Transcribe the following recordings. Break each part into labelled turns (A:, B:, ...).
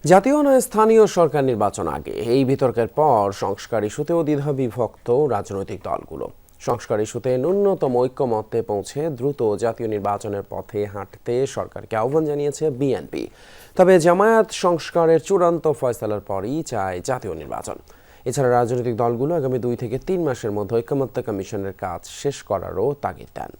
A: জাতীয় নয় স্থানীয় সরকার নির্বাচন আগে এই বিতর্কের পর সংস্কার ইস্যুতেও দ্বিধা বিভক্ত রাজনৈতিক দলগুলো। সংস্কার ইস্যুতে ন্যূনতম ঐক্যমত্যে পৌঁছে দ্রুত জাতীয় নির্বাচনের পথে হাঁটতে সরকারকে আহ্বান জানিয়েছে বিএনপি। তবে জামায়াত সংস্কারের চূড়ান্ত ফয়সালার পরই চায় জাতীয় নির্বাচন। এছাড়া রাজনৈতিক দলগুলো আগামী 2 থেকে 3 মাসের মধ্যে ঐক্যমত্য কমিশনের কাজ শেষ করারও তাগিদ দেন।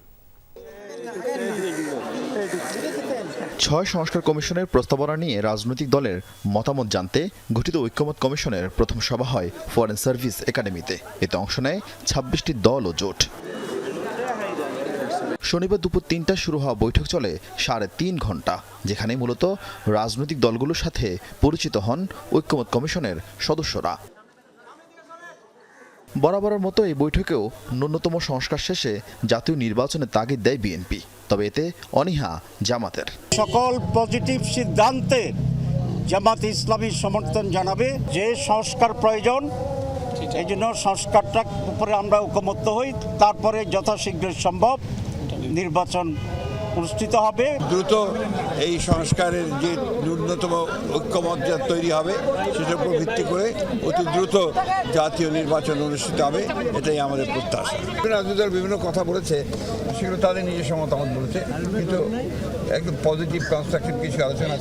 B: 6 সংস্কার কমিশনের প্রস্তাবনা নিয়ে রাজনৈতিক দলের মতামত জানতে গঠিত ঐক্যমত্য কমিশনের প্রথম সভা হয় ফরেন সার্ভিস একাডেমিতে। এতে অংশ নেয় 26টি দল ও জোট। শনিবার দুপুর 3টায় শুরু হওয়া বৈঠক চলে 3.5 ঘন্টা, যেখানে মূলত রাজনৈতিক দলগুলোর সাথে পরিচিত হন ঐক্যমত্য কমিশনের সদস্যরা। বরাবরের মতো এই বৈঠকেও ন্যূনতম সংস্কার শেষে জাতীয় নির্বাচনের তাগিদ দেয় বিএনপি। তবে এতে অনীহা জামাতের।
C: সকল পজিটিভ সিদ্ধান্তে জামাত ইসলামী সমর্থন জানাবে। যে সংস্কার প্রয়োজন, এই জন্য সংস্কারটার উপরে আমরা ঐকমত্য হই, তারপরে যথাশীঘ্র সম্ভব নির্বাচন অনুষ্ঠিত হবে।
D: দ্রুত এই সংস্কারের যে ন্যূনতম ঐক্যমত তৈরি হবে সেটার উপর ভিত্তি করে অতি দ্রুত জাতীয় নির্বাচন অনুষ্ঠিত হবে, এটাই আমাদের প্রত্যাশা। রাজনৈতিক দল বিভিন্ন কথা বলেছে, সেগুলো তাদের নিজস্ব মতামত বলেছে, কিন্তু একদম পজিটিভ কনস্ট্রাকটিভ কিছু আলোচনা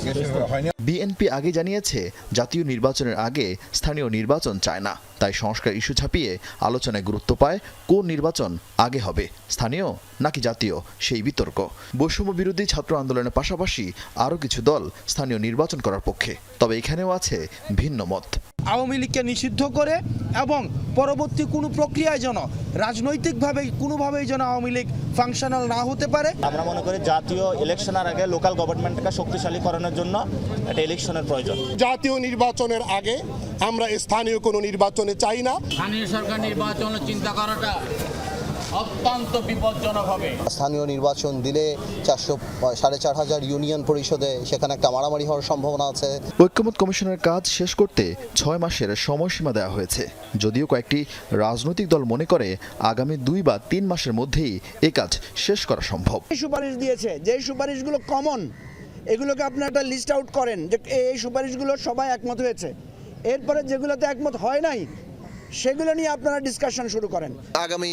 D: হয়নি।
B: বিএনপি আগে জানিয়েছে জাতীয় নির্বাচনের আগে স্থানীয় নির্বাচন চায় না, তাই সংস্কার ইস্যু ছাপিয়ে আলোচনায় গুরুত্ব পায় কোন নির্বাচন আগে হবে, স্থানীয় নাকি জাতীয় সেই বিতর্ক। বৈষম্য বিরোধী ছাত্র আন্দোলনের পাশাপাশি আরও কিছু দল স্থানীয় নির্বাচন করার পক্ষে, তবে এখানেও আছে ভিন্ন মত।
E: আওয়ামী লীগকে নিষিদ্ধ করে এবং পরবর্তী কোনো প্রক্রিয়ায় যেন রাজনৈতিকভাবে কোনোভাবেই যেন আওয়ামী লীগ ফাংশনাল না হতে পারে।
F: আমরা মনে করি জাতীয় ইলেকশনের আগে লোকাল গভর্নমেন্টকে শক্তিশালী করানোর জন্য একটা ইলেকশনের প্রয়োজন।
G: জাতীয় নির্বাচনের আগে আমরা স্থানীয় কোনো নির্বাচনে চাই না।
H: স্থানীয় সরকার নির্বাচনের চিন্তা করাটা অত্যন্ত বিপজ্জনক হবে।
I: স্থানীয় নির্বাচন দিলে 4,500 ইউনিয়ন পরিষদে সেখানে একটা মারামারি হওয়ার সম্ভাবনা আছে।
B: ঐক্যমত্য কমিশনের কাজ শেষ করতে 6 মাসের সময়সীমা দেওয়া হয়েছে, যদিও কয়েকটি রাজনৈতিক দল মনে করে আগামী 2 বা 3 মাসের মধ্যেই এই কাজ শেষ করা সম্ভব।
E: সুপারিশ দিয়েছে, যে সুপারিশগুলো কমন, এগুলোকে আপনি একটা লিস্ট আউট করেন যে এই সুপারিশগুলো সবাই একমত হয়েছে। এরপরে যেগুলোতে একমত হয় নাই সেগুলো নিয়ে আপনারা ডিসকাশন শুরু করেন।
J: আগামী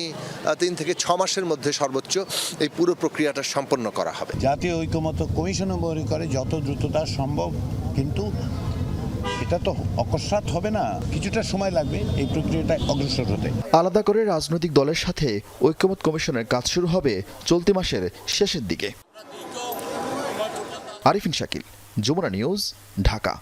J: 3 থেকে 6 মাসের মধ্যে সর্বোচ্চ এই পুরো প্রক্রিয়াটা সম্পন্ন করা হবে।
C: জাতীয় ঐকমত্য কমিশনও মনে করে যত দ্রুততা সম্ভব, কিন্তু এটা তো অকস্মাৎ হবে না, কিছুটা সময় লাগবে এই প্রক্রিয়াটা অগ্রসর হতে।
B: আলাদা করে রাজনৈতিক দলের সাথে ঐক্যমত্য কমিশনের কাজ শুরু হবে চলতি মাসের শেষের দিকে। আরিফিন শাকিল, যমুনা নিউজ, ঢাকা।